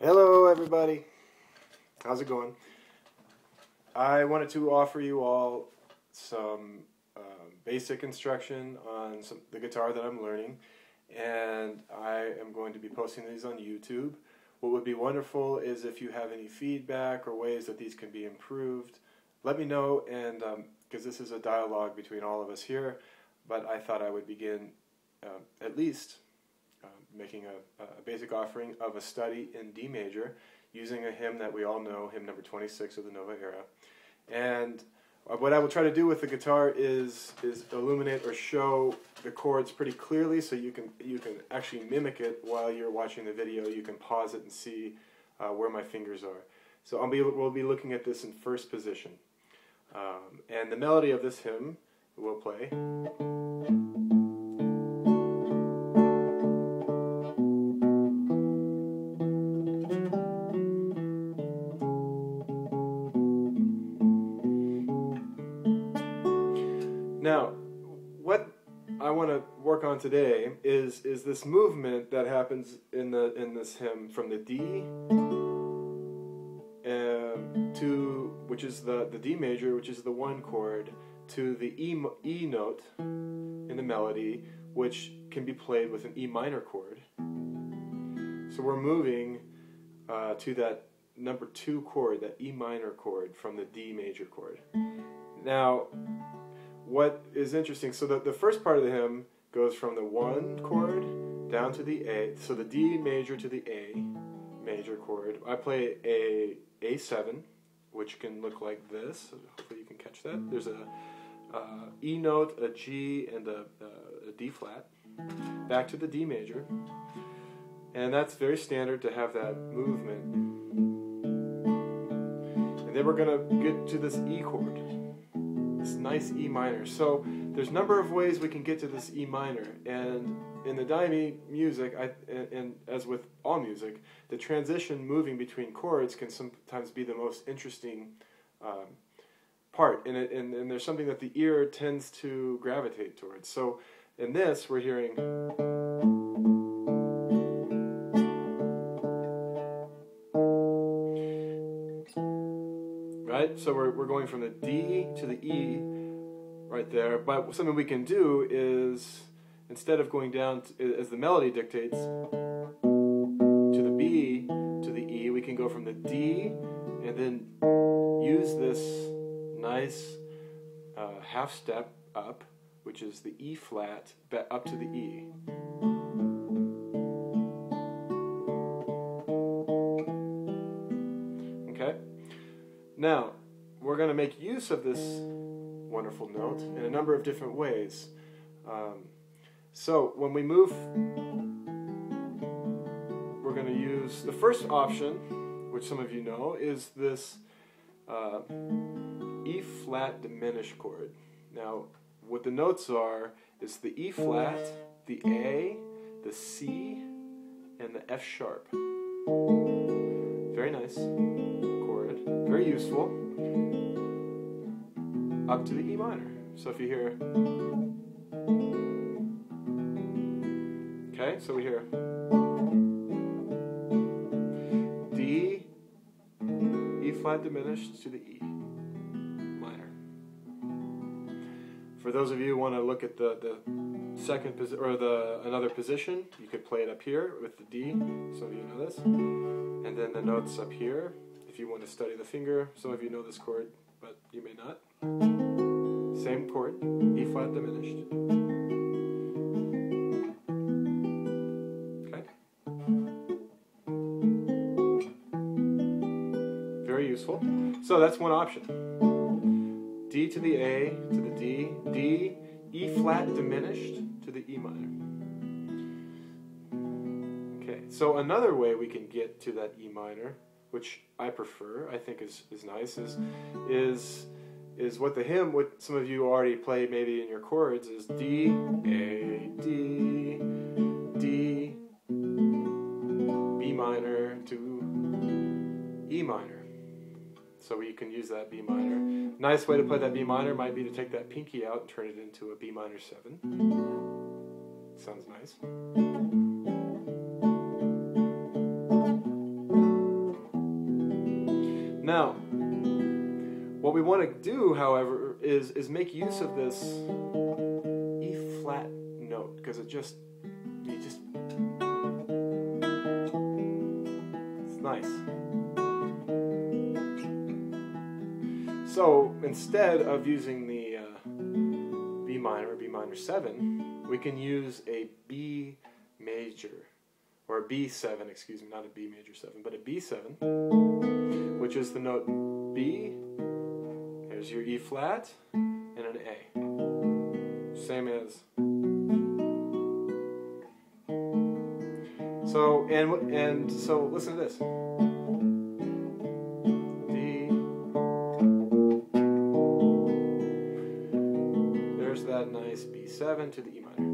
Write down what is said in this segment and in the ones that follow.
Hello everybody, how's it going? I wanted to offer you all some basic instruction on the guitar that I'm learning, and I am going to be posting these on YouTube. What would be wonderful is if you have any feedback or ways that these can be improved, let me know, and because this is a dialogue between all of us here, but I thought I would begin at least making a basic offering of a study in D major using a hymn that we all know, hymn number 26 of the Nova Era. And what I will try to do with the guitar is illuminate or show the chords pretty clearly, so you can actually mimic it while you're watching the video. You can pause it and see where my fingers are. So we'll be looking at this in first position. And the melody of this hymn we'll play. Now, what I want to work on today is this movement that happens in this hymn from the D to, which is the D major, which is the 1 chord, to the E note in the melody, which can be played with an E minor chord. So we're moving to that number 2 chord, that E minor chord from the D major chord. Now, what is interesting, so the first part of the hymn goes from the 1 chord down to the A, so the D major to the A major chord. I play a A7, which can look like this. Hopefully you can catch that. There's a E note, a G, and a D flat. Back to the D major. And that's very standard to have that movement. And then we're going to get to this E chord. This nice E minor. So there's a number of ways we can get to this E minor, and in the Daimi music, and as with all music, the transition moving between chords can sometimes be the most interesting part, and there's something that the ear tends to gravitate towards. So in this, we're hearing. Right? So we're going from the D to the E right there, but something we can do is, instead of going down as the melody dictates to the B to the E, we can go from the D and then use this nice half step up, which is the E flat, up to the E. Okay? Now, we're going to make use of this wonderful note in a number of different ways. So when we move, we're going to use the first option, which some of you know, is this E flat diminished chord. Now, what the notes are is the E flat, the A, the C, and the F sharp. Very nice chord, very useful. Up to the E minor. So if you hear, okay, so we hear D, E flat diminished to the E minor. For those of you who want to look at the second position or another position, you could play it up here with the D. Some of you know this, and then the notes up here. If you want to study the finger, some of you know this chord, but you may not. Same chord, E flat diminished. Okay. Very useful. So that's one option. D to the A to the D, D, E flat diminished to the E minor. Okay, so another way we can get to that E minor, which I prefer, I think is nice, is what the hymn, what some of you already play maybe in your chords, is D, A, D, D, B minor to E minor. So you can use that B minor. Nice way to play that B minor might be to take that pinky out and turn it into a B minor 7. Sounds nice. Now, what we want to do, however, is make use of this E flat note, because it's nice. So instead of using the B minor or B minor 7, we can use a B major, or a B7, excuse me, not a B major 7, but a B7, which is the note B. Here's your E flat and an A. Same as. So so listen to this. D. There's that nice B7 to the E minor.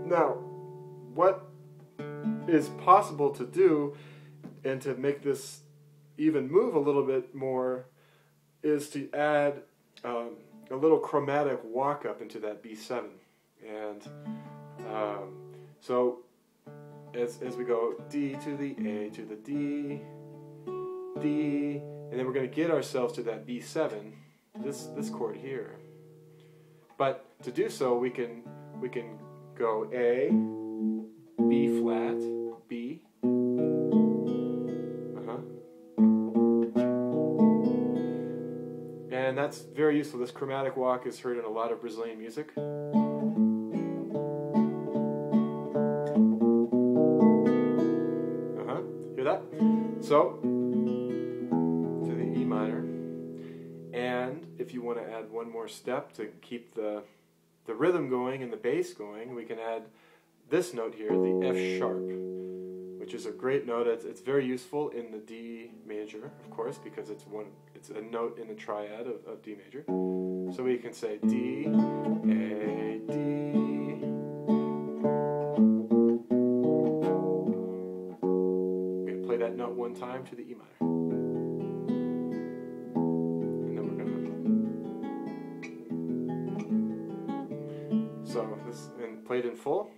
Now, what is possible to do, and to make this even move a little bit more, is to add a little chromatic walk up into that B7. And so as we go D to the A to the D, D, and then we're going to get ourselves to that B7, this chord here. But to do so, we can go A, B flat, B, and that's very useful. This chromatic walk is heard in a lot of Brazilian music. Hear that? So, to the E minor, and if you want to add one more step to keep the rhythm going and the bass going, we can add this note here, the F sharp, which is a great note. It's very useful in the D major, of course, because it's a note in the triad of D major. So we can say D, A, D. We're going to play that note one time to the E minor. And then we're going to... So this, and played in full.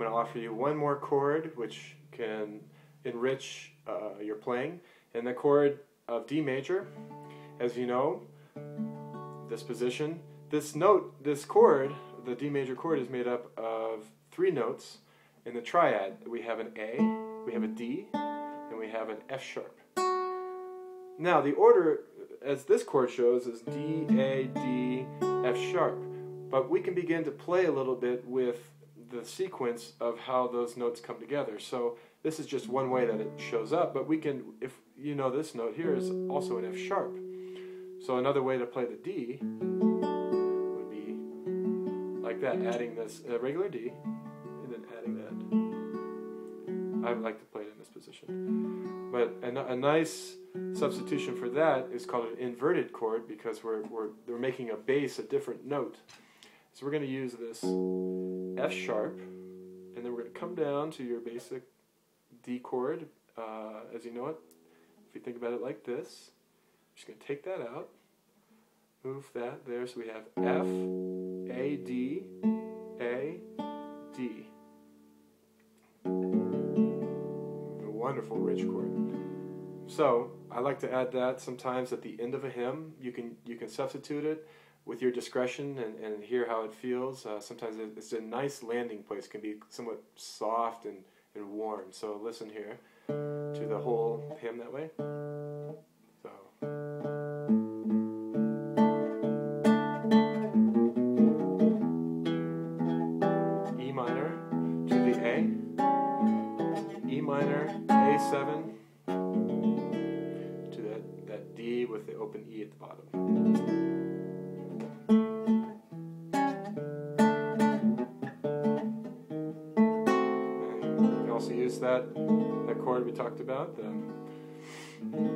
Offer you one more chord which can enrich your playing, and the chord of D major. As you know, this position, this chord, the D major chord, is made up of 3 notes in the triad. We have an A, we have a D, and we have an F sharp. Now the order, as this chord shows, is D, A, D, F sharp, but we can begin to play a little bit with the sequence of how those notes come together. So this is just one way that it shows up, but we can, if you know, this note here is also an F sharp. So another way to play the D would be like that, adding this regular D, and then adding that. I like to play it in this position. But a nice substitution for that is called an inverted chord, because they're making a bass a different note. So we're going to use this F sharp, and then we're going to come down to your basic D chord, as you know it. If you think about it like this, I'm just going to take that out, move that there, so we have F, A, D, A, D. A wonderful rich chord. So I like to add that sometimes at the end of a hymn. You can substitute it with your discretion and hear how it feels. Sometimes it's a nice landing place, can be somewhat soft and warm. So listen here to the whole hymn that way. So. E minor to the A, E minor, A7, to that D with the open E at the bottom. just that chord we talked about, the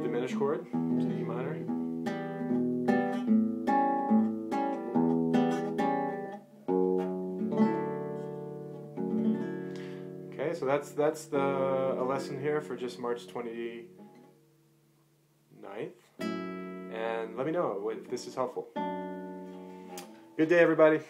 diminished chord, it's an E minor. Okay, so that's a lesson here for just March 29th. And let me know if this is helpful. Good day, everybody.